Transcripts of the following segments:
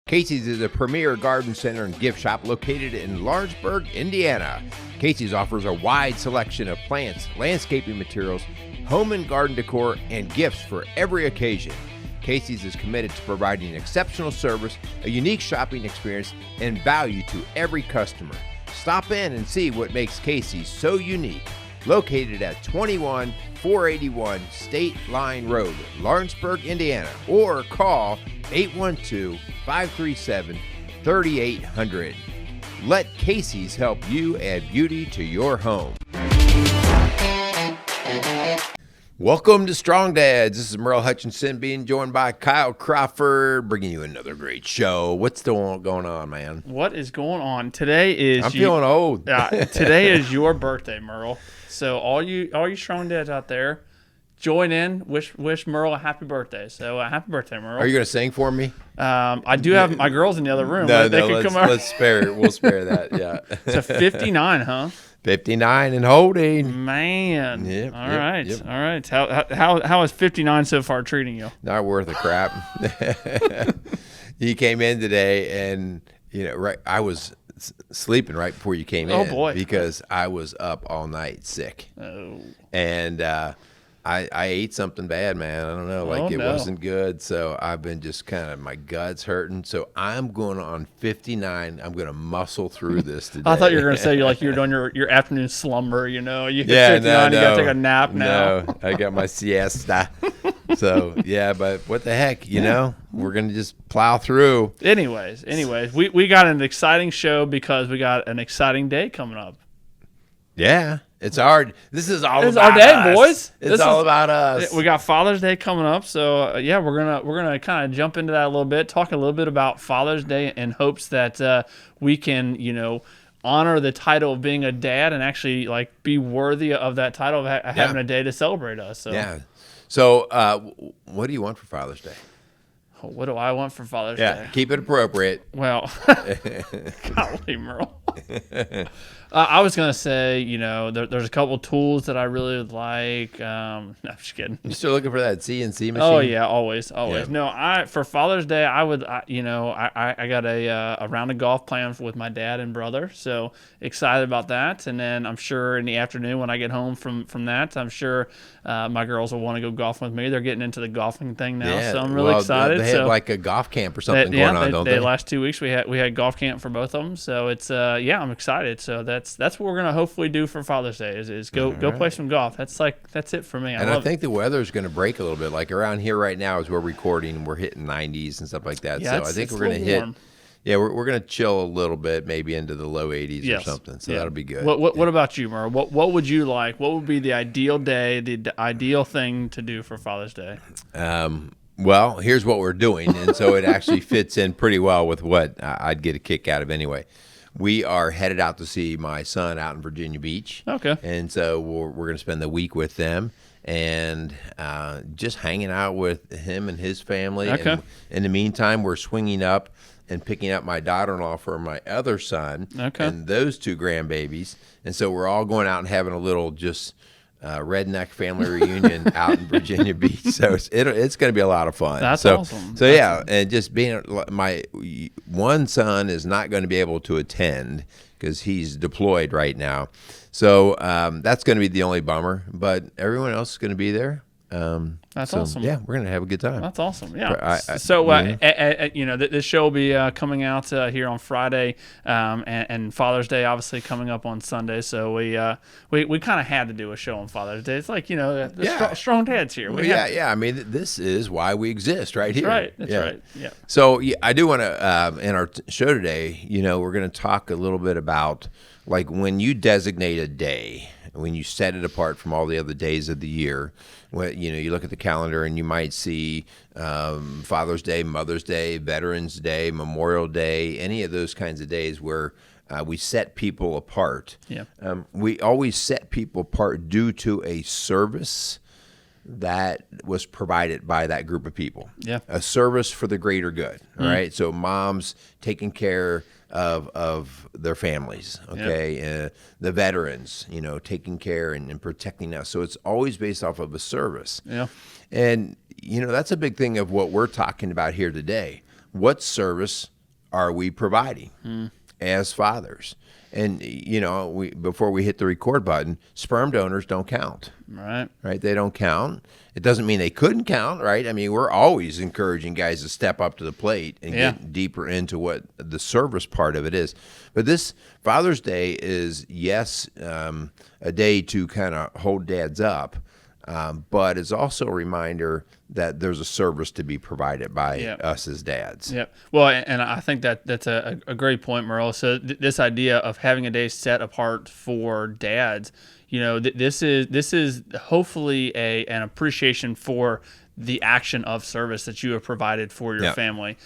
Casey's is a premier garden center and gift shop located in Lawrenceburg, Indiana. Casey's offers a wide selection of plants, landscaping materials, home and garden decor, and gifts for every occasion. Casey's is committed to providing exceptional service, a unique shopping experience, and value to every customer. Stop in and see what makes Casey's so unique. Located at 21481 State Line Road, Lawrenceburg, Indiana, or call 812-537-3800. Let Casey's help you add beauty to your home. Welcome to Strong Dads. This is Merle Hutchinson being joined by Kyle Crawford, bringing you another great show. What's going on, man? What is going on? Today is... I'm feeling old. Today is your birthday, Merle. So all you strong dads out there, join in. Wish Merle a happy birthday. So happy birthday, Merle. Are you going to sing for me? I do have my girls in the other room. Let's spare it. We'll spare that, yeah. So 59, huh? 59 and holding. Man. Yep, All right. How is 59 so far treating you? Not worth a crap. You came in today and, I was sleeping right before you came in. Oh, boy. Because I was up all night sick. Oh. And I ate something bad, man. I don't know. It wasn't good. So I've been just kind of, my gut's hurting. So I'm going on 59. I'm going to muscle through this today. I thought you were going to say you were doing your afternoon slumber, You hit 59, you got to take a nap now. No, I got my siesta. So, yeah, but what the heck, we're going to just plow through. Anyways, we got an exciting show because we got an exciting day coming up. Yeah, this is all about our day, us. Boys. It's all about us. We got Father's Day coming up, so we're gonna kind of jump into that a little bit, talk a little bit about Father's Day in hopes that we can honor the title of being a dad and actually be worthy of that title of having a day to celebrate us. So. Yeah. So what do you want for Father's Day? What do I want for Father's Day? Yeah, keep it appropriate. Well, golly, Merle. I was going to say, there's a couple tools that I really would like. No, I'm just kidding. You still looking for that CNC machine? Oh, yeah, always. Yeah. No, for Father's Day, I got a round of golf planned with my dad and brother, so excited about that. And then I'm sure in the afternoon when I get home from that, I'm sure my girls will want to go golfing with me. They're getting into the golfing thing now, so I'm really excited. They have a golf camp or something going on, don't they? Last 2 weeks we had golf camp for both of them, so it's I'm excited. So that's what we're gonna hopefully do for Father's Day is go play some golf. That's it for me. I think the weather is going to break a little bit. Like around here right now, as we're recording, we're hitting 90s and stuff like that. Yeah, so I think we're going to hit. Yeah, we're going to chill a little bit, maybe into the low 80s or something. So that'll be good. What about you, Merle? What would you like? What would be the ideal day, the ideal thing to do for Father's Day? Well, here's what we're doing, and so it actually fits in pretty well with what I'd get a kick out of anyway. We are headed out to see my son out in Virginia Beach. Okay. And so we're going to spend the week with them and just hanging out with him and his family. Okay. And in the meantime, we're swinging up and picking up my daughter-in-law for my other son and those two grandbabies. And so we're all going out and having a little just redneck family reunion out in Virginia Beach. So it's going to be a lot of fun. That's awesome. So yeah, and just being my one son is not going to be able to attend because he's deployed right now. So that's going to be the only bummer. But everyone else is going to be there. That's awesome. Yeah, we're gonna have a good time. That's awesome. Yeah. This show will be coming out here on Friday, and Father's Day obviously coming up on Sunday. So we kind of had to do a show on Father's Day. It's like strong dads here. I mean, this is why we exist right here. That's right. Yeah. So I do want to in our show today. We're going to talk a little bit about when you designate a day. When you set it apart from all the other days of the year, you look at the calendar and you might see Father's Day, Mother's Day, Veterans Day, Memorial Day, any of those kinds of days where we set people apart. Yeah. We always set people apart due to a service that was provided by that group of people. Yeah. A service for the greater good. All right. So moms taking care of their families, okay? Yep. The veterans, taking care and protecting us. So it's always based off of a service. Yeah. And, that's a big thing of what we're talking about here today. What service are we providing as fathers? And, before we hit the record button, sperm donors don't count. Right. Right? They don't count. It doesn't mean they couldn't count, right? I mean, we're always encouraging guys to step up to the plate and get deeper into what the service part of it is. But this Father's Day is, yes, a day to kind of hold dads up, but it's also a reminder that there's a service to be provided by us as dads. Yep. Well, and I think that's a great point, Merle. So this idea of having a day set apart for dads, this is hopefully an appreciation for the action of service that you have provided for your family.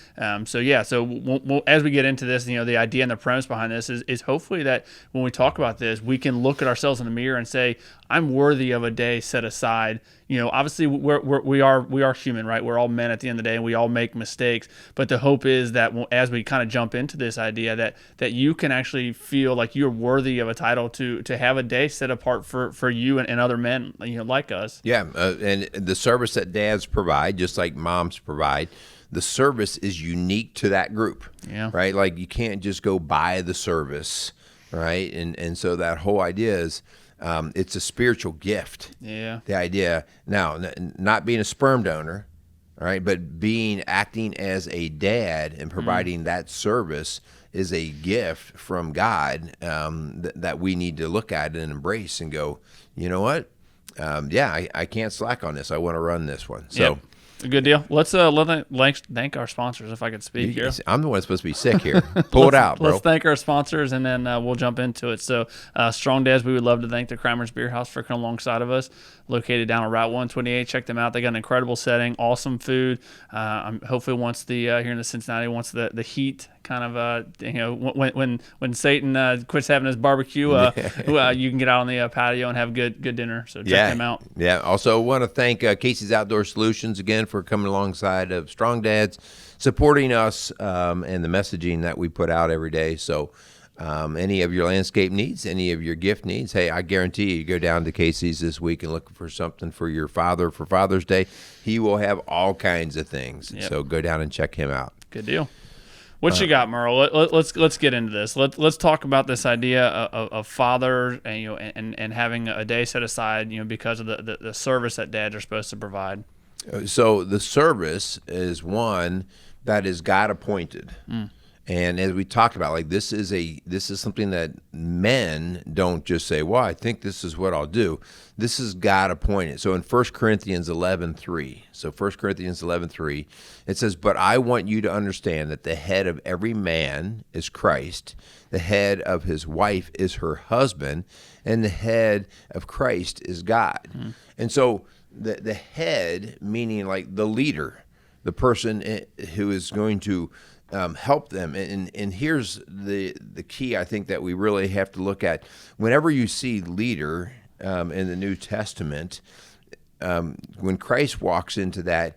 So as we get into this, the idea and the premise behind this is hopefully that when we talk about this, we can look at ourselves in the mirror and say, I'm worthy of a day set aside. Obviously we are human, right? We're all men at the end of the day, and we all make mistakes. But the hope is that as we kind of jump into this idea, that you can actually feel like you're worthy of a title to have a day set apart for you and other men, like us. Yeah, and the service that dads provide, just like moms provide, the service is unique to that group. Yeah. Right. Like you can't just go buy the service, right? And so that whole idea is. It's a spiritual gift. Yeah. The idea now, not being a sperm donor, all right, but acting as a dad and providing that service is a gift from God that we need to look at and embrace and go, you know what? I can't slack on this. I want to run this one. So. Yep. A good deal. Let's thank our sponsors, if I could speak here. I'm the one supposed to be sick here. Pull it out, bro. Let's thank our sponsors, and then we'll jump into it. So, Strong Dads, we would love to thank the Kramer's Beer House for coming alongside of us, located down on Route 128. Check them out. They got an incredible setting, awesome food. Hopefully, once here in the Cincinnati, once the heat kind of when Satan quits having his barbecue, you can get out on the patio and have good dinner. So check them out. Yeah. Also, want to thank Casey's Outdoor Solutions again for coming alongside of Strong Dads, supporting us and the messaging that we put out every day. So any of your landscape needs, any of your gift needs, hey, I guarantee you go down to Casey's this week and look for something for your father for Father's Day. He will have all kinds of things. Yep. So go down and check him out. Good deal. What you got, Merle? Let's get into this. Let's talk about this idea of father and having a day set aside, because of the service that dads are supposed to provide. So the service is one that is God appointed. And as we talked about, like this is something that men don't just say, well, I think this is what I'll do. This is God appointed. So in 1 Corinthians 11:3, it says, but I want you to understand that the head of every man is Christ, the head of his wife is her husband, and the head of Christ is God. And so the head, meaning like the leader, the person who is going to help them. And here's the key, I think, that we really have to look at. Whenever you see leader in the New Testament, when Christ walks into that,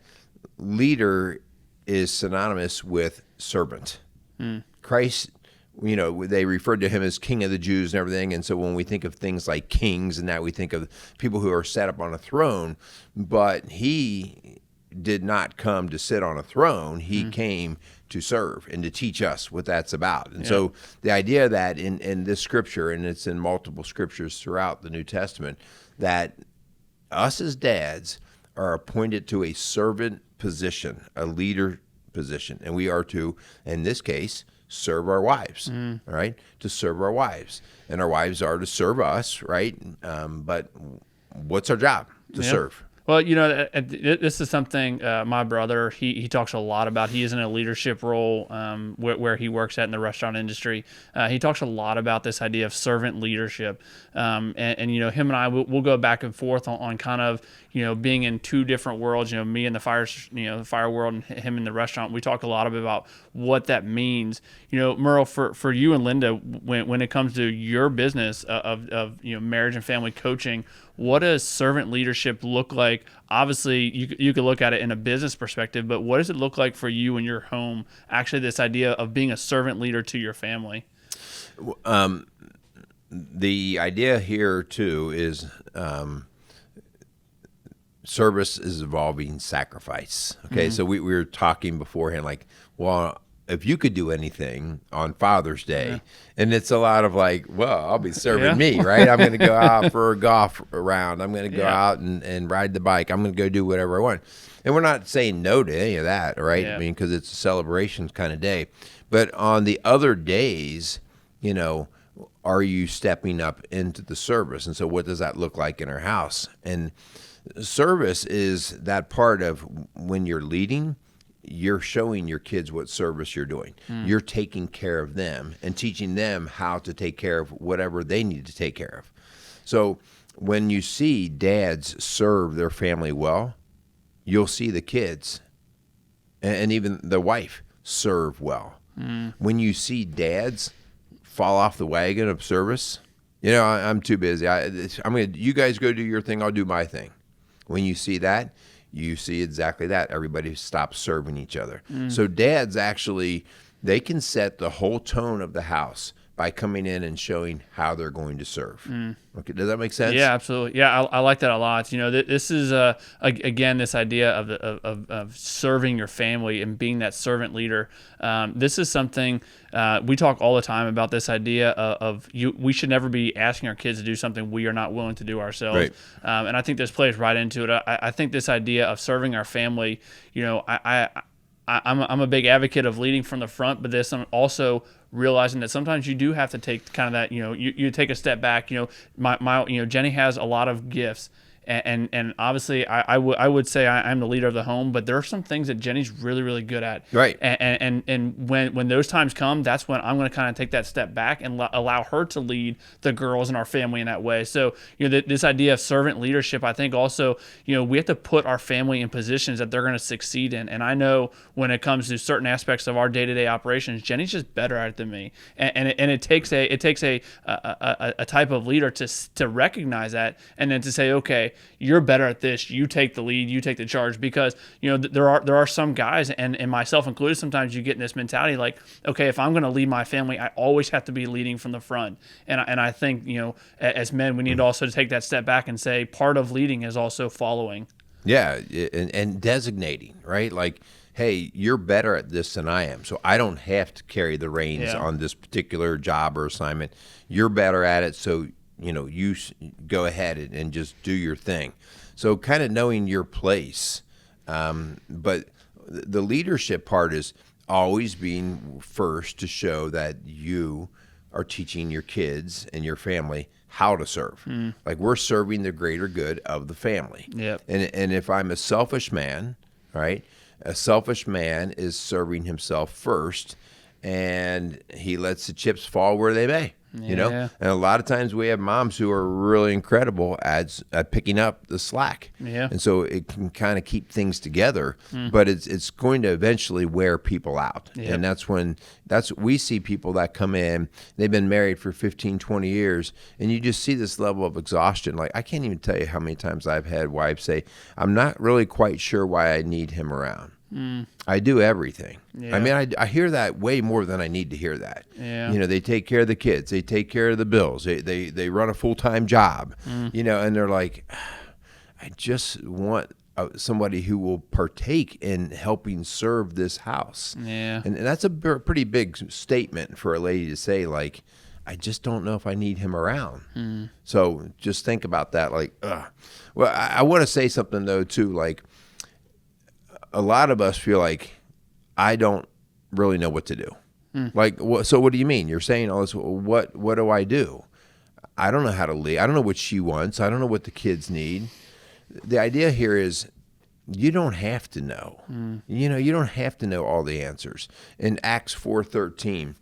leader is synonymous with servant. Christ, they referred to him as King of the Jews and everything. And so when we think of things like kings and that, we think of people who are set up on a throne, but he did not come to sit on a throne. He came to serve and to teach us what that's about. And so the idea that in this scripture, and it's in multiple scriptures throughout the New Testament, that us as dads are appointed to a servant position, a leader position, and we are to, in this case, serve our wives, right? To serve our wives. And our wives are to serve us, right? But what's our job? To serve. Well, this is something my brother, he talks a lot about. He is in a leadership role where he works at in the restaurant industry. He talks a lot about this idea of servant leadership. And him and I, we'll go back and forth on kind of, being in two different worlds, me in the fire world and him in the restaurant. We talk a lot about what that means. Merle, for you and Linda, when it comes to your business of marriage and family coaching, what does servant leadership look like? Obviously, you could look at it in a business perspective, but what does it look like for you in your home, actually this idea of being a servant leader to your family? The idea here, too, is service is involving sacrifice. Okay, so we were talking beforehand, like, well, if you could do anything on Father's Day, and it's a lot of like, well, I'll be serving me, right? I'm going to go out for a golf round. I'm going to go out and ride the bike. I'm going to go do whatever I want. And we're not saying no to any of that, right? I mean, because it's a celebration kind of day. But on the other days, you know, are you stepping up into the service? And so what does that look like in our house? And service is that part of when you're leading, you're showing your kids what service you're doing. You're taking care of them and teaching them how to take care of whatever they need to take care of. So when you see dads serve their family well, you'll see the kids and even the wife serve well. When you see dads fall off the wagon of service, you know, I'm too busy. You guys go do your thing, I'll do my thing. When you see that, you see exactly that. Everybody stops serving each other. So dads actually, they can set the whole tone of the house by coming in and showing how they're going to serve. Okay, does that make sense? Yeah, absolutely. Yeah, I like that a lot. You know, this is again this idea of serving your family and being that servant leader. This is something we talk all the time about. This idea of we should never be asking our kids to do something we are not willing to do ourselves. Right. And I think this plays right into it. I think this idea of serving our family. You know, I'm a big advocate of leading from the front, but I'm also realizing that sometimes you do have to take kind of that, you know, you take a step back. You know, my Jenny has a lot of gifts. And obviously, I would say I'm the leader of the home, but there are some things that Jenny's really, really good at. Right. And when those times come, that's when I'm going to kind of take that step back and allow her to lead the girls in our family in that way. So, you know, this idea of servant leadership, I think also, you know, we have to put our family in positions that they're going to succeed in. And I know when it comes to certain aspects of our day-to-day operations, Jenny's just better at it than me. And it takes a type of leader to recognize that and then to say, okay, you're better at this. You take the lead. You take the charge, because you know there are some guys, and myself included. Sometimes you get in this mentality like, okay, if I'm going to lead my family, I always have to be leading from the front. And I think, you know, as men, we need also to take that step back and say part of leading is also following. Yeah, and designating, right? Like, hey, you're better at this than I am, so I don't have to carry the reins on this particular job or assignment. You're better at it, so you know, you go ahead and just do your thing. So kind of knowing your place. But the leadership part is always being first to show that you are teaching your kids and your family how to serve. Like, we're serving the greater good of the family. Yep. And if I'm a selfish man, right, a selfish man is serving himself first, and he lets the chips fall where they may. You know, and a lot of times we have moms who are really incredible at picking up the slack. Yeah. And so it can kind of keep things together, but it's going to eventually wear people out. Yep. And we see people that come in, they've been married for 15, 20 years, and you just see this level of exhaustion. Like, I can't even tell you how many times I've had wives say, I'm not really quite sure why I need him around. I do everything. Yeah. I mean, I hear that way more than I need to hear that. Yeah. You know, they take care of the kids. They take care of the bills. They run a full-time job, you know, and they're like, I just want somebody who will partake in helping serve this house. Yeah. And that's a pretty big statement for a lady to say, like, I just don't know if I need him around. So just think about that. Like, well, I want to say something, though, too, like, a lot of us feel like, I don't really know what to do. Like, so what do you mean? You're saying all this, what do I do? I don't know how to lead. I don't know what she wants. I don't know what the kids need. The idea here is you don't have to know. You know, you don't have to know all the answers. In Acts 4:13,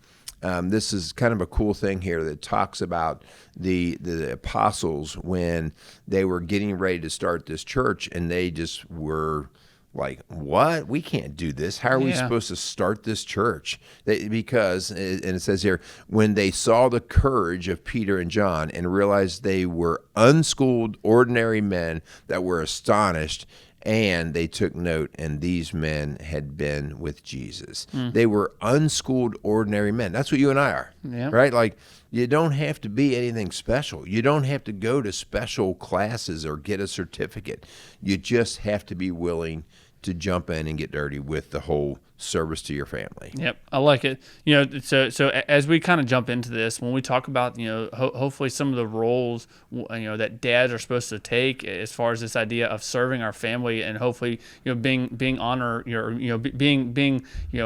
this is kind of a cool thing here that talks about the apostles when they were getting ready to start this church, and they just were like, what? We can't do this. How are we supposed to start this church? Because, and it says here, when they saw the courage of Peter and John and realized they were unschooled, ordinary men that were astonished, and they took note, and these men had been with Jesus. They were unschooled, ordinary men. That's what you and I are, right? Like, you don't have to be anything special. You don't have to go to special classes or get a certificate. You just have to be willing to jump in and get dirty with the whole service to your family. Yep, I like it. So as we kind of jump into this, when we talk about, hopefully some of the roles, that dads are supposed to take as far as this idea of serving our family, and hopefully, being honor,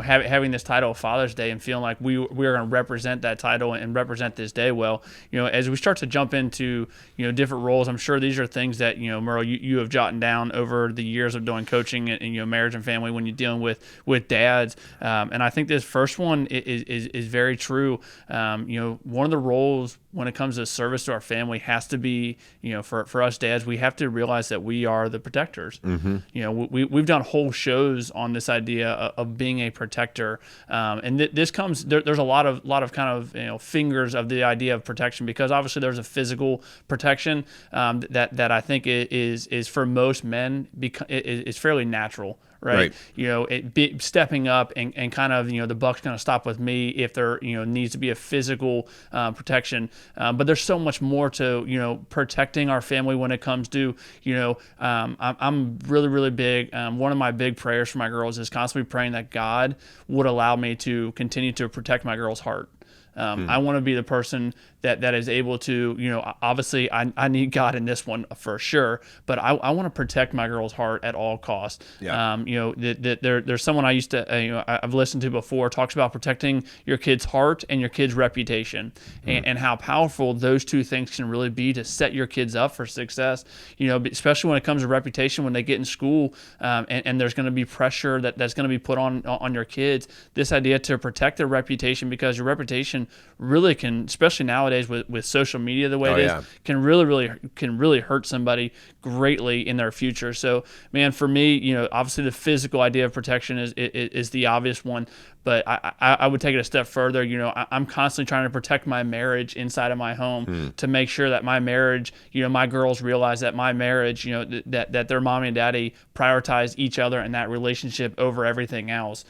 having this title of Father's Day and feeling like we are going to represent that title and represent this day well. As we start to jump into, different roles, I'm sure these are things that, Merle, you have jotted down over the years of doing coaching and marriage and family when you're dealing with dads. And I think this first one is very true. One of the roles when it comes to service to our family has to be, for us dads, we have to realize that we are the protectors. We've done whole shows on this idea of being a protector. And this comes, there's a lot of kind of, fingers of the idea of protection, because obviously there's a physical protection that I think is for most men, is fairly natural. Right. Stepping up and kind of, the buck's going to stop with me if there, needs to be a physical protection. But there's so much more to, protecting our family when it comes to, I'm really, really big. One of my big prayers for my girls is constantly praying that God would allow me to continue to protect my girl's heart. I want to be the person that is able to, obviously I need God in this one for sure, but I want to protect my girl's heart at all costs. Yeah. There's someone I used to, I've listened to before, talks about protecting your kid's heart and your kid's reputation, and how powerful those two things can really be to set your kids up for success. Especially when it comes to reputation, when they get in school, and there's going to be pressure that's going to be put on your kids. This idea to protect their reputation, because your reputation really can, especially nowadays with social media the way it is, can really hurt somebody greatly in their future. So, man, for me, obviously the physical idea of protection is the obvious one, but I would take it a step further. I'm constantly trying to protect my marriage inside of my home to make sure that my marriage, my girls realize that my marriage, that their mommy and daddy prioritize each other and that relationship over everything else.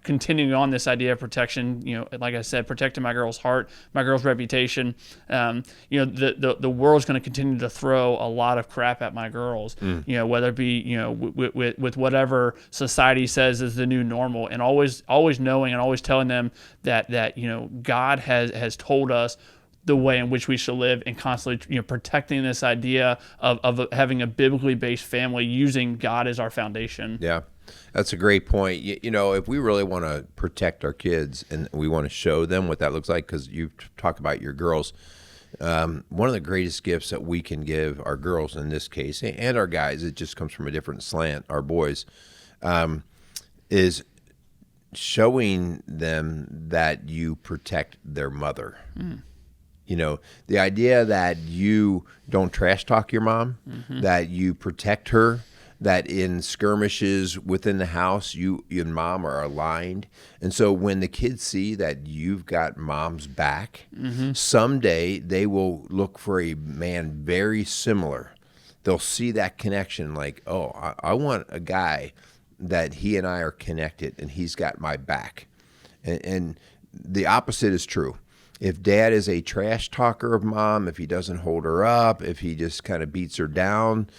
Continuing on this idea of protection, like I said, protecting my girl's heart, my girl's reputation. The world's going to continue to throw a lot of crap at my girls, whether it be, with whatever society says is the new normal, and always knowing and always telling them that God has told us the way in which we should live, and constantly protecting this idea of having a biblically based family, using God as our foundation. Yeah. That's a great point. If we really want to protect our kids and we want to show them what that looks like, because you talk about your girls, one of the greatest gifts that we can give our girls in this case, and our guys, it just comes from a different slant, our boys, is showing them that you protect their mother. The idea that you don't trash talk your mom, that you protect her, that in skirmishes within the house, you and mom are aligned. And so when the kids see that you've got mom's back, someday they will look for a man very similar. They'll see that connection, like, oh, I want a guy that he and I are connected and he's got my back. And the opposite is true. If dad is a trash talker of mom, if he doesn't hold her up, if he just kind of beats her down,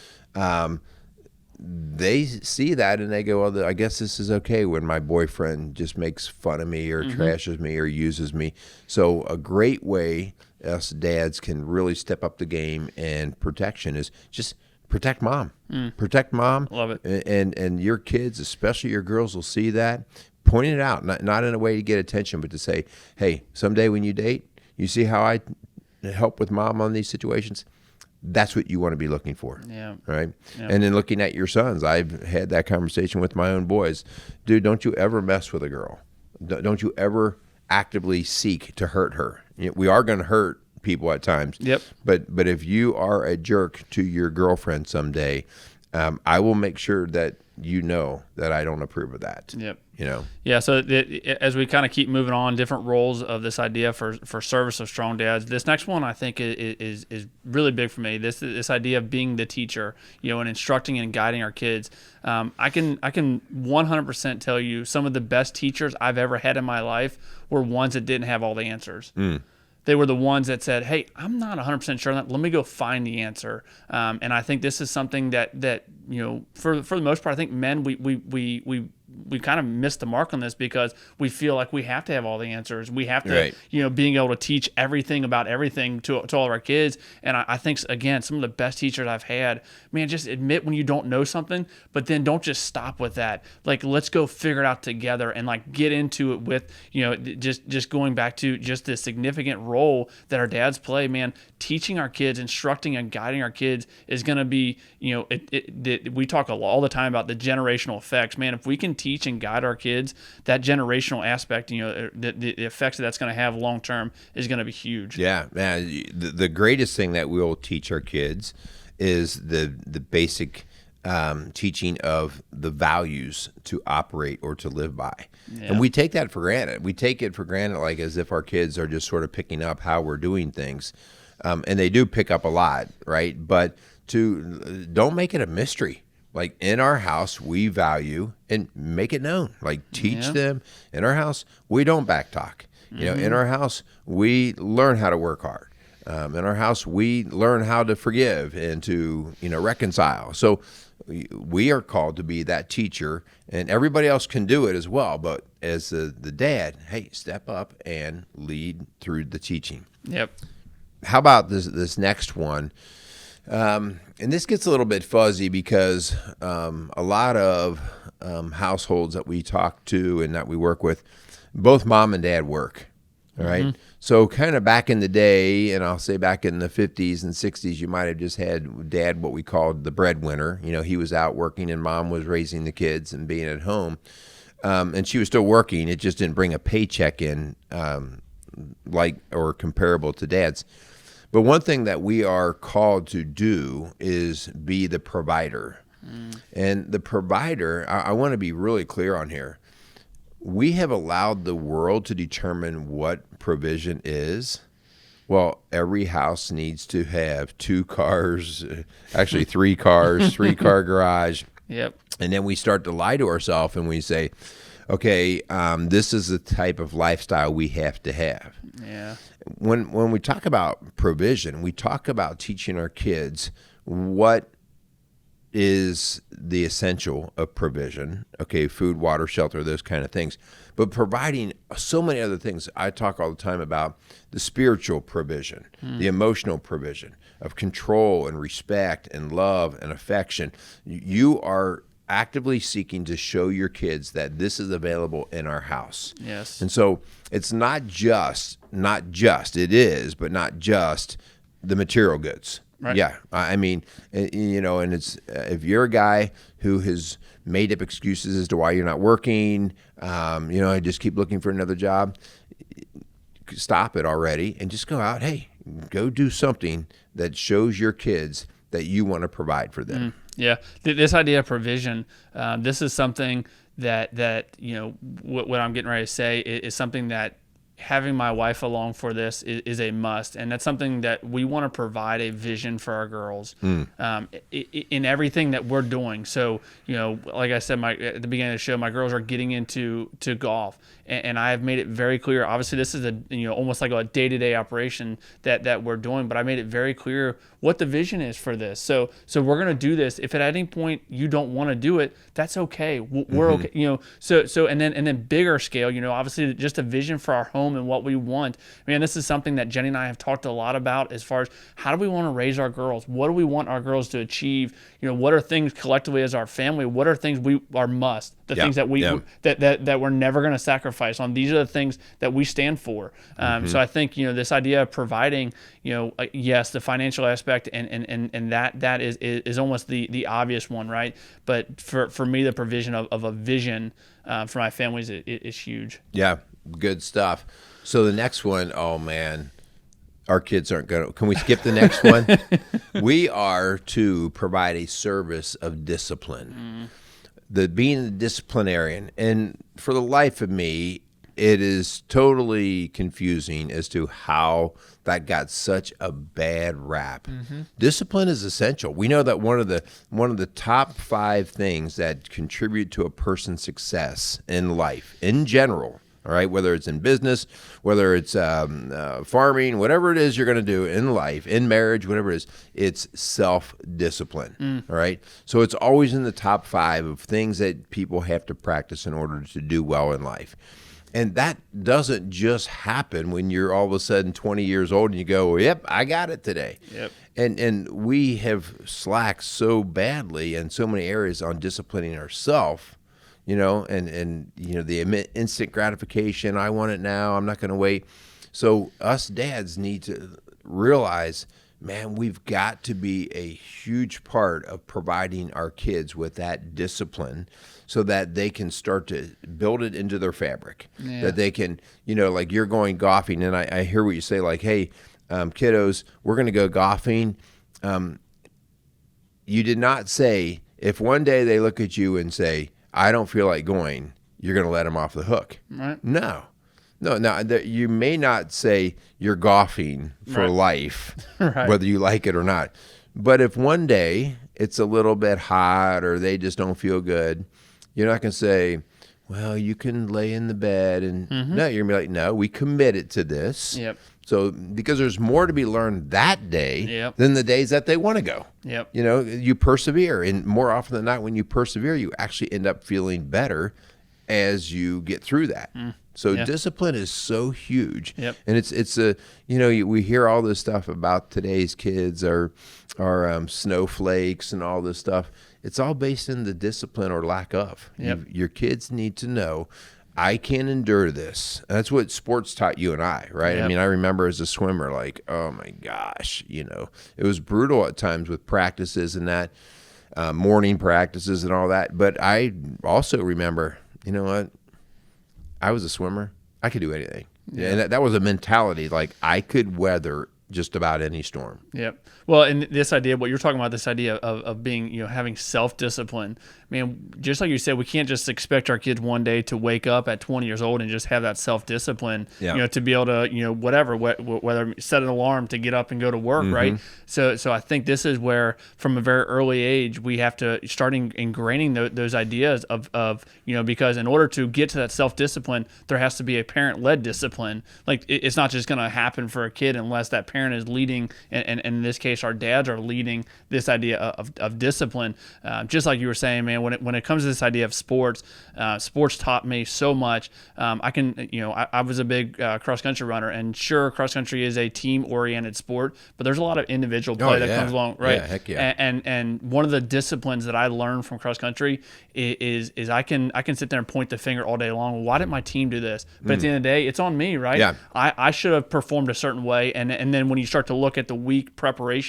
they see that and they go, well, I guess this is okay when my boyfriend just makes fun of me or trashes me or uses me. So a great way us dads can really step up the game and protection is just protect mom. Protect mom. Love it. And your kids, especially your girls, will see that. Point it out, not in a way to get attention, but to say, hey, someday when you date, you see how I help with mom on these situations? That's what you want to be looking for. Yeah. Right. Yeah. And then looking at your sons, I've had that conversation with my own boys. Dude, don't you ever mess with a girl. Don't you ever actively seek to hurt her. We are going to hurt people at times. Yep. But if you are a jerk to your girlfriend someday, I will make sure that you know that I don't approve of that. Yep. Yeah. So as we kind of keep moving on, different roles of this idea for service of strong dads. This next one I think is really big for me. This idea of being the teacher, and instructing and guiding our kids. I can 100% tell you some of the best teachers I've ever had in my life were ones that didn't have all the answers. They were the ones that said, "Hey, I'm not 100% sure on that. Let me go find the answer." And I think this is something that for the most part, I think men we kind of missed the mark on this because we feel like we have to have all the answers. We have to, Right. being able to teach everything about everything to all of our kids. And I think, again, some of the best teachers I've had, man, just admit when you don't know something, but then don't just stop with that. Like, let's go figure it out together and like get into it with, just going back to just the significant role that our dads play, man. Teaching our kids, instructing and guiding our kids is going to be, we talk all the time about the generational effects, man. If we can teach and guide our kids, that generational aspect, the effects that's going to have long term is going to be huge. Yeah, man. The greatest thing that we'll teach our kids is the basic teaching of the values to operate or to live by. Yeah. And we take that for granted. We take it for granted like as if our kids are just sort of picking up how we're doing things. And they do pick up a lot, right? But don't make it a mystery. Like in our house, we value and make it known. Like teach them. In our house, we don't backtalk. In our house, we learn how to work hard. In our house, we learn how to forgive and to reconcile. So we are called to be that teacher, and everybody else can do it as well. But as the dad, hey, step up and lead through the teaching. Yep. How about this next one? And this gets a little bit fuzzy because a lot of households that we talk to and that we work with, both mom and dad work, all right? Mm-hmm. So kind of back in the day, and I'll say back in the 50s and 60s, you might have just had dad what we called the breadwinner. He was out working and mom was raising the kids and being at home. And she was still working. It just didn't bring a paycheck in like or comparable to dad's. But one thing that we are called to do is be the provider. And the provider, I want to be really clear on here. We have allowed the world to determine what provision is. Well, every house needs to have 2 cars, actually 3 cars, 3-car garage. Yep. And then we start to lie to ourselves and we say, okay, this is the type of lifestyle we have to have. Yeah. When we talk about provision, we talk about teaching our kids what is the essential of provision. Okay, food, water, shelter, those kind of things. But providing so many other things. I talk all the time about the spiritual provision, the emotional provision of control and respect and love and affection. You are actively seeking to show your kids that this is available in our house. Yes. And so it's not just, it is, but not just the material goods. Right. Yeah. I mean, and it's, if you're a guy who has made up excuses as to why you're not working, I just keep looking for another job, stop it already and just go out. Hey, go do something that shows your kids that you want to provide for them. Yeah, this idea of provision, this is something that what I'm getting ready to say is something that having my wife along for this is a must, and that's something that we want to provide a vision for our girls in everything that we're doing. So, like I said, at the beginning of the show, my girls are getting into golf, and I have made it very clear. Obviously, this is almost like a day-to-day operation that we're doing, but I made it very clear what the vision is for this. So we're gonna do this. If at any point you don't want to do it, that's okay. We're okay. So and then bigger scale. Obviously, just a vision for our home and what we want. Man, this is something that Jenny and I have talked a lot about as far as how do we want to raise our girls? What do we want our girls to achieve? What are things collectively as our family? What are things we are must? The things that that we're never going to sacrifice on. These are the things that we stand for. So I think this idea of providing, yes, the financial aspect and that is almost the obvious one, right? But for me, the provision of a vision for my families is huge. Yeah, good stuff. So the next one, oh man, our kids aren't going to. Can we skip the next one? We are to provide a service of discipline. Being the disciplinarian. And for the life of me, it is totally confusing as to how that got such a bad rap. Discipline is essential. We know that one of the top 5 things that contribute to a person's success in life, in general, All right, whether it's in business, whether it's farming, whatever it is you're going to do in life, in marriage, whatever it is, it's self-discipline. All right, so it's always in the top 5 of things that people have to practice in order to do well in life. And that doesn't just happen when you're all of a sudden 20 years old and you go, yep, I got it today. Yep. And we have slacked so badly in so many areas on disciplining ourselves. And the instant gratification, I want it now, I'm not going to wait. So us dads need to realize, man, we've got to be a huge part of providing our kids with that discipline so that they can start to build it into their fabric, that they can, like you're going golfing, and I hear what you say, like, hey, kiddos, we're going to go golfing. You did not say, if one day they look at you and say, I don't feel like going, you're going to let them off the hook. Right. No, you may not say you're golfing for life, whether you like it or not. But if one day it's a little bit hot or they just don't feel good, you're not going to say, well, you can lay in the bed. And no, you're going to be like, no, we committed to this. Yep. So because there's more to be learned that day than the days that they want to go. Yep. You persevere. And more often than not, when you persevere, you actually end up feeling better as you get through that. So discipline is so huge. Yep. And it's we hear all this stuff about today's kids are snowflakes and all this stuff. It's all based in the discipline or lack of. Yep. Your kids need to know, I can endure this. That's what sports taught you and I, right? Yep. I mean, I remember as a swimmer, like, oh my gosh, it was brutal at times with practices and that, morning practices and all that. But I also remember, you know what? I was a swimmer. I could do anything. Yeah. And that was a mentality, like I could weather just about any storm. Yep. Well, and this idea, what you're talking about, this idea of being, having self-discipline, man, just like you said, we can't just expect our kids one day to wake up at 20 years old and just have that self-discipline, to be able to, whatever, whether set an alarm to get up and go to work, right? So I think this is where, from a very early age, we have to start ingraining those ideas of because in order to get to that self-discipline, there has to be a parent-led discipline. Like, it's not just going to happen for a kid unless that parent is leading, and in this case, our dads are leading this idea of discipline. Just like you were saying, man, when it comes to this idea of sports, sports taught me so much. I was a big cross country runner, and sure, cross country is a team oriented sport, but there's a lot of individual play that comes along, right? Yeah, heck yeah. And one of the disciplines that I learned from cross country is I can sit there and point the finger all day long. Why didn't my team do this? But at the end of the day, it's on me, right? Yeah. I should have performed a certain way, and then when you start to look at the week preparation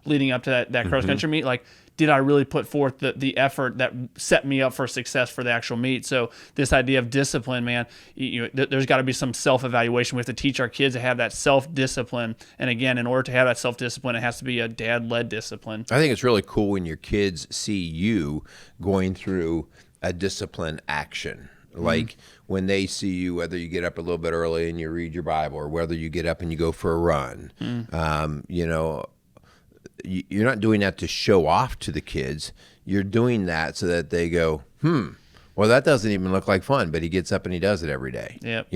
leading up to that cross country meet, like, did I really put forth the effort that set me up for success for the actual meet? So this idea of discipline, man, there's got to be some self-evaluation. We have to teach our kids to have that self-discipline. And again, in order to have that self-discipline, it has to be a dad-led discipline. I think it's really cool when your kids see you going through a discipline action. Like when they see you, whether you get up a little bit early and you read your Bible, or whether you get up and you go for a run, you're not doing that to show off to the kids. You're doing that so that they go, well, that doesn't even look like fun, but he gets up and he does it every day. Yep.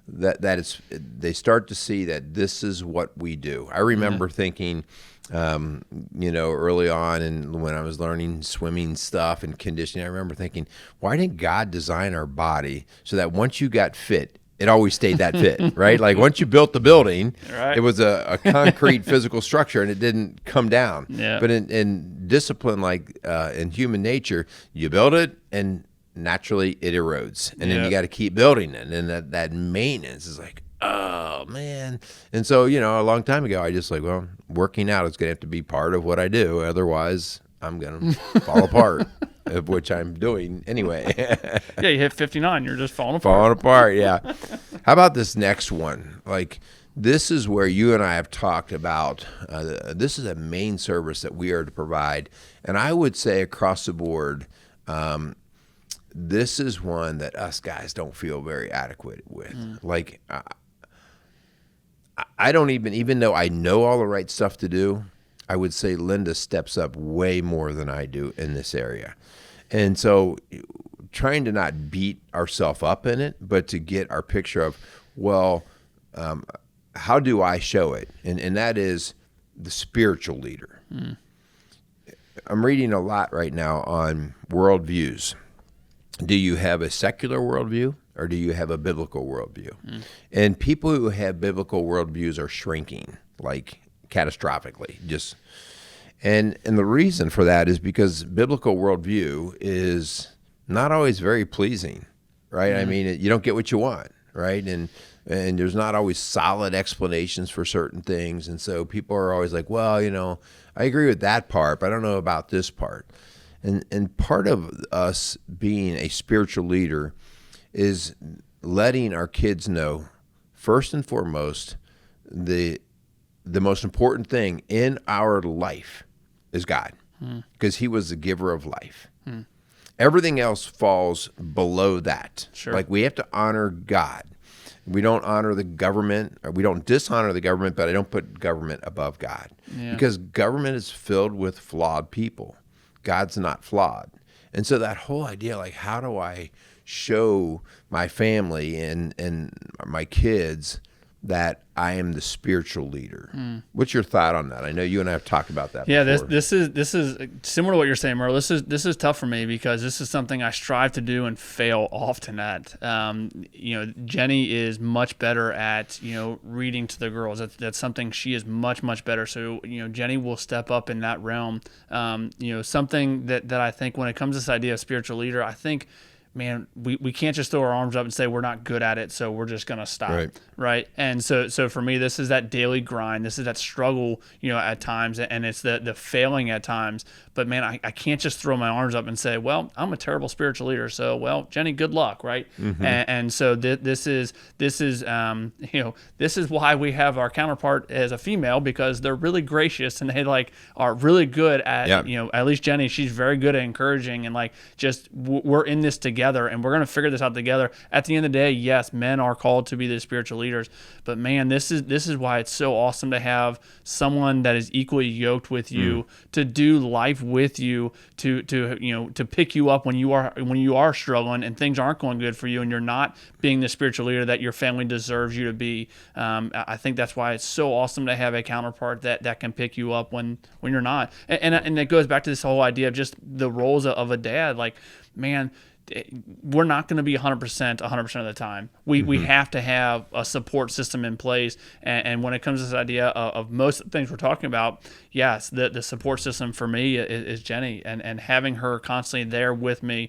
That it's, they start to see that this is what we do. I remember thinking, early on, and when I was learning swimming stuff and conditioning, I remember thinking, why didn't God design our body so that once you got fit, it always stayed that fit, right? Like once you built the building, right, it was a concrete physical structure and it didn't come down. Yeah. But in discipline, like in human nature, you build it and naturally it erodes. And then you got to keep building it. And that maintenance is like, oh, man. And so, a long time ago, I just working out is going to have to be part of what I do. Otherwise, I'm going to fall apart. Of which I'm doing anyway. Yeah, you hit 59, you're just falling apart. Falling apart, yeah. How about this next one? Like, this is where you and I have talked about, this is a main service that we are to provide. And I would say across the board, this is one that us guys don't feel very adequate with. Like, I don't even though I know all the right stuff to do, I would say Linda steps up way more than I do in this area. And so trying to not beat ourselves up in it, but to get our picture of, well, how do I show it? And that is the spiritual leader. I'm reading a lot right now on worldviews. Do you have a secular worldview or do you have a biblical worldview? And people who have biblical worldviews are shrinking, like catastrophically. And the reason for that is because biblical worldview is not always very pleasing, right? I mean, you don't get what you want, right? And there's not always solid explanations for certain things. And so people are always like, well, I agree with that part, but I don't know about this part. And part of us being a spiritual leader is letting our kids know, first and foremost, the most important thing in our life is God, because he was the giver of life. Everything else falls below that. Sure. Like, we have to honor God. We don't honor the government, or we don't dishonor the government, but I don't put government above God, because government is filled with flawed people. God's not flawed. And so that whole idea, like, how do I show my family and my kids that I am the spiritual leader? What's your thought on that? I know you and I have talked about that before. This is similar to what you're saying, Merle. This is tough for me because this is something I strive to do and fail often at. Jenny is much better at reading to the girls. That's something she is much better. So Jenny will step up in that realm. Something that I think when it comes to this idea of spiritual leader, I think, man, we can't just throw our arms up and say we're not good at it, so we're just going to stop, right? And so for me, this is that daily grind. This is that struggle, at times, and it's the failing at times. But, man, I can't just throw my arms up and say, well, I'm a terrible spiritual leader, so, well, Jenny, good luck, right? And so this is why we have our counterpart as a female, because they're really gracious and they are really good at, at least Jenny, she's very good at encouraging and we're in this together and we're going to figure this out together. At the end of the day, yes, men are called to be the spiritual leaders, but man, this is why it's so awesome to have someone that is equally yoked with you, to do life with you, to pick you up when you are struggling and things aren't going good for you and you're not being the spiritual leader that your family deserves you to be. I think that's why it's so awesome to have a counterpart that can pick you up when you're not. And it goes back to this whole idea of just the roles of a dad. Like, man, we're not going to be 100% of the time. We have to have a support system in place. And when it comes to this idea of most of the things we're talking about, yes, the support system for me is Jenny and having her constantly there with me,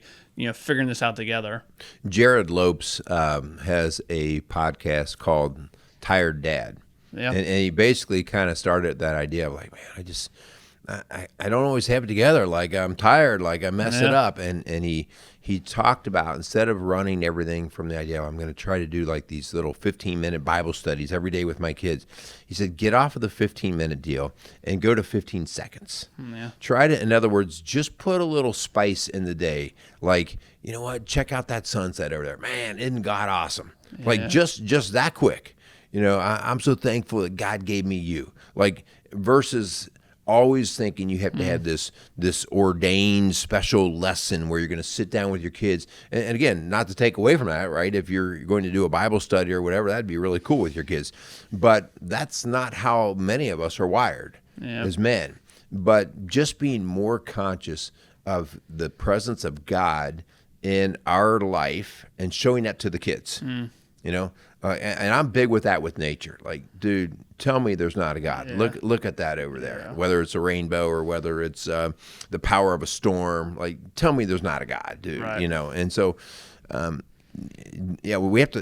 figuring this out together. Jared Lopes has a podcast called Tired Dad. Yeah. And he basically kind of started that idea of like, man, I don't always have it together. Like, I'm tired, like I mess it up. And he talked about, instead of running everything from the idea, I'm going to try to do like these little 15-minute Bible studies every day with my kids. He said, get off of the 15-minute deal and go to 15 seconds. Yeah. Try to, in other words, just put a little spice in the day. Like, you know what? Check out that sunset over there. Man, isn't God awesome? Yeah. Like, just that quick. I'm so thankful that God gave me you. Like, versus always thinking you have to have this ordained special lesson where you're going to sit down with your kids. And again, not to take away from that, right? If you're going to do a Bible study or whatever, that'd be really cool with your kids. But that's not how many of us are wired as men. But just being more conscious of the presence of God in our life and showing that to the kids, and I'm big with that with nature. Like, dude, tell me there's not a God. Yeah. Look at that over there. Yeah. Whether it's a rainbow or whether it's the power of a storm. Like, tell me there's not a God, dude. Right. And so, we have to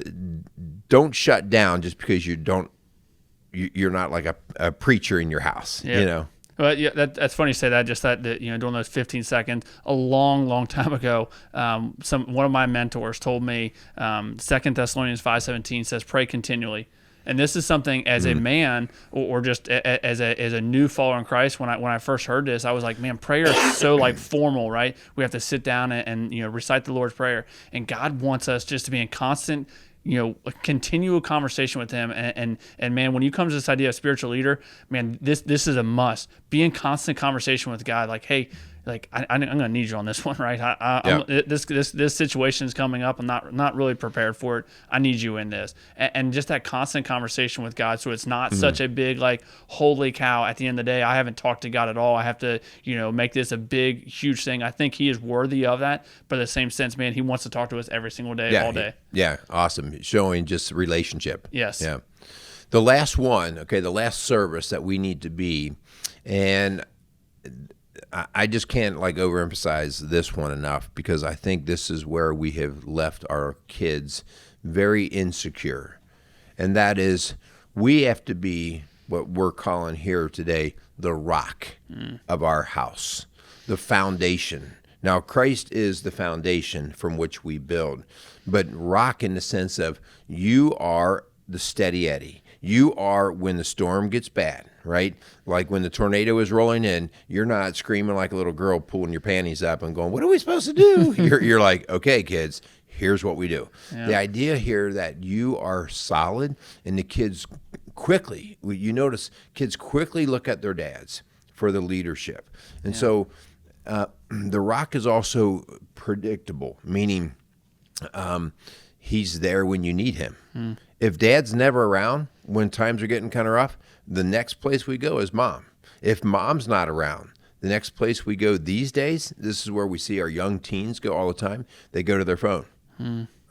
don't shut down just because you're not like a preacher in your house. Yeah. Well, yeah, that's funny you say that. Just that during those 15 seconds, a long time ago, one of my mentors told me, 2 Thessalonians 5:17 says, "Pray continually." And this is something as a man or just as a new follower in Christ. When I first heard this, I was like, man, prayer is so like formal, right? We have to sit down and recite the Lord's Prayer, and God wants us just to be in constant, a continual conversation with him. And man, when you come to this idea of spiritual leader, man, this is a must. Be in constant conversation with God. Like, hey, like I'm gonna need you on this one, right? Yeah. This situation is coming up. I'm not really prepared for it. I need you in this, and just that constant conversation with God. So it's not such a big like, holy cow, at the end of the day, I haven't talked to God at all. I have to, make this a big, huge thing. I think He is worthy of that. But in the same sense, man, He wants to talk to us every single day, all day. Yeah, awesome. Showing just relationship. Yes. Yeah. The last one, okay, the last service that we need to be, and I just can't like overemphasize this one enough, because I think this is where we have left our kids very insecure. And that is, we have to be what we're calling here today the rock of our house, the foundation. Now, Christ is the foundation from which we build, but rock in the sense of you are the steady Eddie. You are when the storm gets bad, right? Like when the tornado is rolling in, you're not screaming like a little girl pulling your panties up and going, what are we supposed to do? You're like, okay, kids, here's what we do. Yeah. The idea here that you are solid, and the kids quickly, you notice kids quickly look at their dads for the leadership. And so the rock is also predictable, meaning he's there when you need him. If dad's never around when times are getting kind of rough, the next place we go is mom. If mom's not around, the next place we go these days, this is where we see our young teens go all the time, they go to their phone,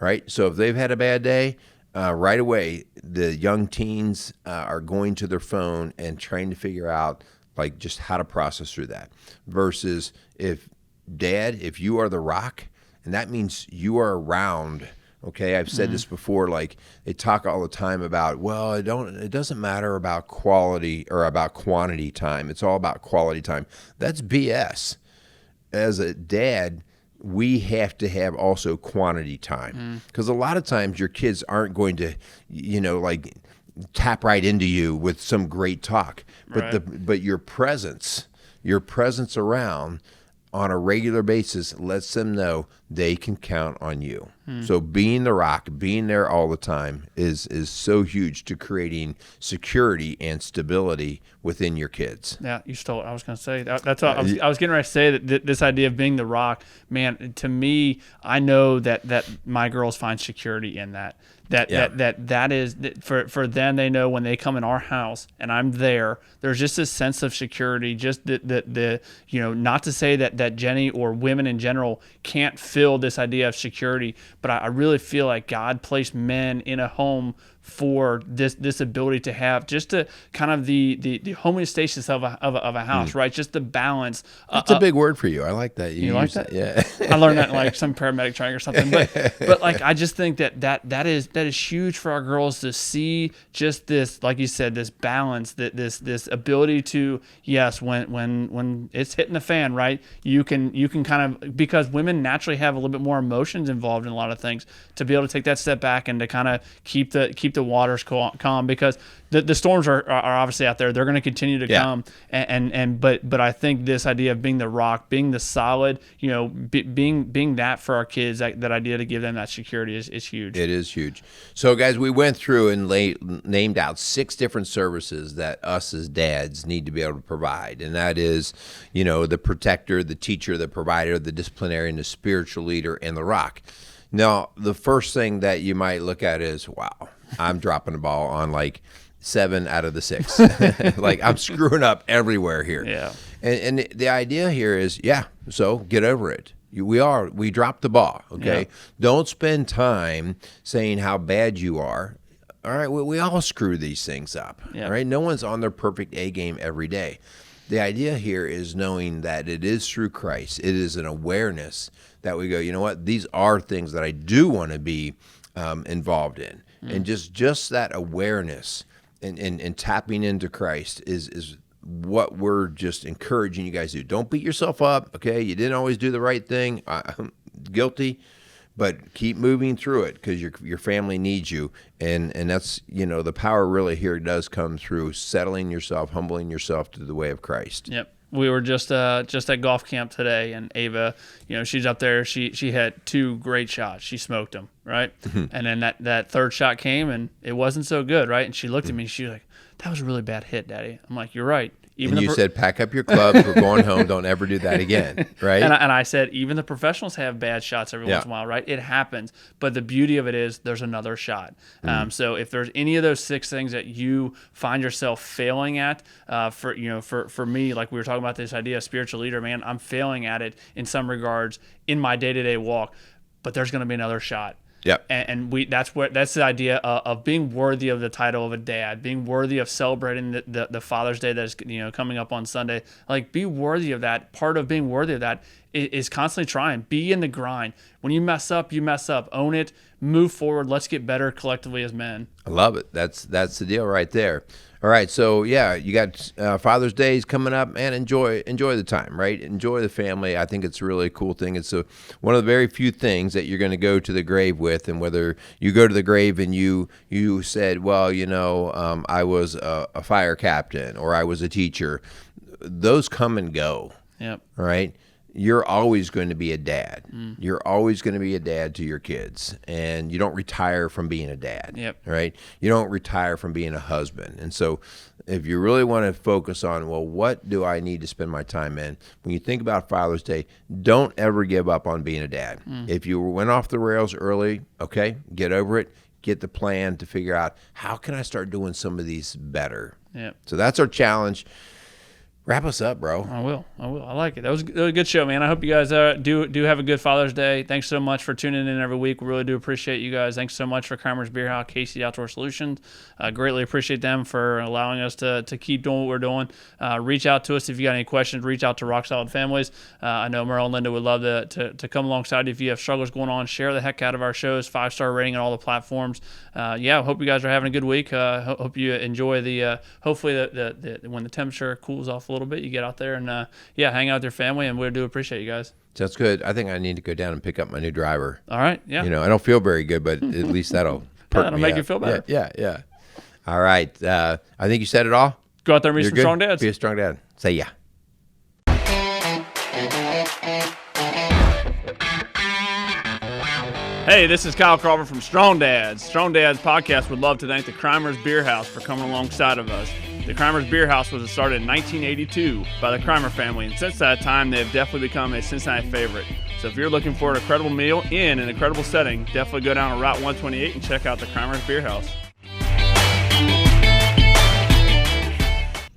right? So if they've had a bad day, right away, the young teens are going to their phone and trying to figure out like just how to process through that. Versus if you are the rock, and that means you are around. Okay, I've said this before, like they talk all the time about, well, it doesn't matter about quality or about quantity time. It's all about quality time. That's BS. As a dad, we have to have also quantity time, because a lot of times your kids aren't going to, like tap right into you with some great talk, but your presence around on a regular basis lets them know they can count on you. So being the rock, being there all the time is so huge to creating security and stability within your kids. Yeah, you stole it. I was going to say that's what I was getting ready to say, that this idea of being the rock, man, to me, I know that my girls find security in that. That is for them. They know when they come in our house and I'm there, there's just a sense of security. Just the not to say that Jenny or women in general can't feel this idea of security, but I really feel like God placed men in a home for this ability to have just to kind of the homeostasis of a house, right? Just the balance. That's a big word for you. I like that. You like that? Yeah. I learned that in like some paramedic training or something. But like I just think that is huge for our girls to see just this, like you said, this balance, this ability to, yes, when it's hitting the fan, right? You can kind of, because women naturally have a little bit more emotions involved in a lot of things, to be able to take that step back and to kind of keep the waters calm, because the storms are obviously out there. They're going to continue to come, but I think this idea of being the rock, being the solid, being that for our kids, that idea to give them that security is huge. It is huge. So guys, we went through and named out 6 different services that us as dads need to be able to provide, and that is, the protector, the teacher, the provider, the disciplinarian, the spiritual leader, and the rock. Now, the first thing that you might look at is, wow, I'm dropping the ball on like 7 out of the 6. Like I'm screwing up everywhere here. Yeah. And the idea here is, so get over it. We dropped the ball. Okay. Yeah. Don't spend time saying how bad you are. All right. We all screw these things up. Yeah. All right. No one's on their perfect A game every day. The idea here is knowing that it is through Christ. It is an awareness that we go, you know what? These are things that I do want to be involved in. And just that awareness and tapping into Christ is what we're just encouraging you guys to do. Don't beat yourself up, okay? You didn't always do the right thing. I'm guilty, but keep moving through it, because your family needs you. And that's, the power really here does come through settling yourself, humbling yourself to the way of Christ. Yep. We were just at golf camp today, and Ava, she's up there. She had 2 great shots. She smoked them, right? And then that third shot came, and it wasn't so good, right? And she looked at me, and she was like, "That was a really bad hit, Daddy." I'm like, "You're right. Even and you said, pack up your clubs. We're going home. Don't ever do that again, right? And I said, even the professionals have bad shots every once in a while, right? It happens. But the beauty of it is there's another shot. So if there's any of those 6 things that you find yourself failing at, for me, like we were talking about this idea of spiritual leader, man, I'm failing at it in some regards in my day-to-day walk, but there's going to be another shot. Yep. And that's the idea of being worthy of the title of a dad, being worthy of celebrating the Father's Day that is coming up on Sunday. Like, be worthy of that. Part of being worthy of that is constantly trying. Be in the grind. When you mess up, you mess up. Own it. Move forward. Let's get better collectively as men. I love it. That's the deal right there. All right, so yeah, you got Father's Day is coming up, man. Enjoy the time, right? Enjoy the family. I think it's a really cool thing. It's one of the very few things that you're going to go to the grave with, and whether you go to the grave and you said, well, I was a fire captain or I was a teacher, those come and go. Yep. Right? You're always going to be a dad. You're always going to be a dad to your kids, and you don't retire from being a dad. Yep. Right? You don't retire from being a husband. And so if you really want to focus on, well, what do I need to spend my time in? When you think about Father's Day, don't ever give up on being a dad. If you went off the rails early, okay, get over it. Get the plan to figure out, how can I start doing some of these better? Yep. So that's our challenge. Wrap us up, bro. I will. I like it. That was a good show, man. I hope you guys do have a good Father's Day. Thanks so much for tuning in every week. We really do appreciate you guys. Thanks so much for Kramer's Beer House, Casey Outdoor Solutions. Greatly appreciate them for allowing us to keep doing what we're doing. Reach out to us if you got any questions. Reach out to Rock Solid Families. I know Merle and Linda would love to come alongside you if you have struggles going on. Share the heck out of our shows. 5-star rating on all the platforms. Hope you guys are having a good week. Hope you enjoy hopefully when the temperature cools off a little bit, you get out there and hang out with your family, and we do appreciate you guys. Sounds good. I think I need to go down and pick up my new driver. All right. Yeah. I don't feel very good, but at least that'll make you feel better. Yeah. All right. I think you said it all. Go out there and be some strong dads. Be a strong dad. Say yeah. Hey, this is Kyle Crawford from Strong Dads. Strong Dads podcast would love to thank the Kramer's Beer House for coming alongside of us. The Kramer's Beer House was started in 1982 by the Kramer family, and since that time, they have definitely become a Cincinnati favorite. So if you're looking for an incredible meal in an incredible setting, definitely go down to Route 128 and check out the Kramer's Beer House.